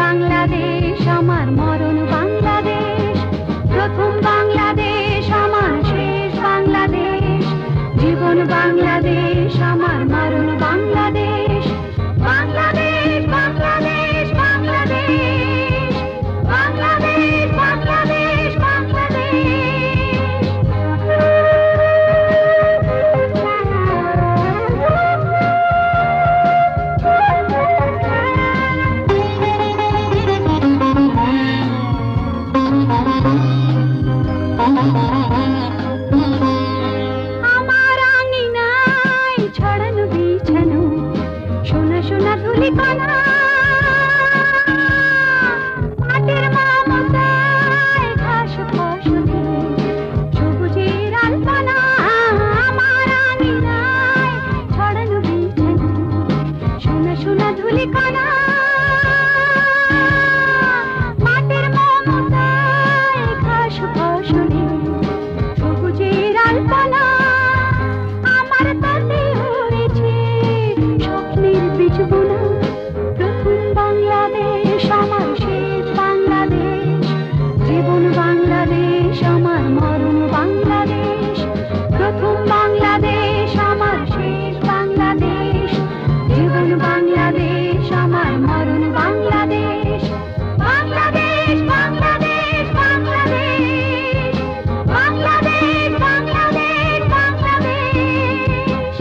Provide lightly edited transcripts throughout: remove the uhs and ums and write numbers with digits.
বাংলাদেশ আমার মরণ বাংলাদেশ, প্রথম বাংলাদেশ আমার শেষ বাংলাদেশ, জীবন বাংলাদেশ আমার মরণ বাংলাদেশ, বাংলাদেশ বাংলাদেশ বাংলাদেশ, বাংলাদেশ বাংলাদেশ বাংলাদেশ। আমার আঙিনায় ছড়ানো বিছানো সোনা সোনা ধুলিকণা, মাটির মমতায় ঘাস ফসলে সবুজের আলপনা। আমার আঙিনায় ছড়ানো বিছানো সোনা সোনা ধুলিকণা, মাটির মমতায় ঘাস ফসলে সবুজের আলপনা। আমার তাতে হয়েছে স্বপ্নের বীজ বোনা, প্রথম বাংলাদেশ আমার শেষ বাংলাদেশ, জীবন বাংলাদেশ আমার মরণ বাংলাদেশ, প্রথম বাংলাদেশ আমার শেষ বাংলাদেশ, জীবন বাংলাদেশ আমার মরণ বাংলাদেশ, বাংলাদেশ বাংলাদেশ বাংলাদেশ, বাংলাদেশ বাংলাদেশ বাংলাদেশ।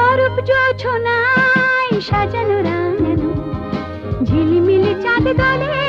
অরূপ জোছনায় সাজানো রাঙানো ঝিলিমিলি চাঁদ দোলে,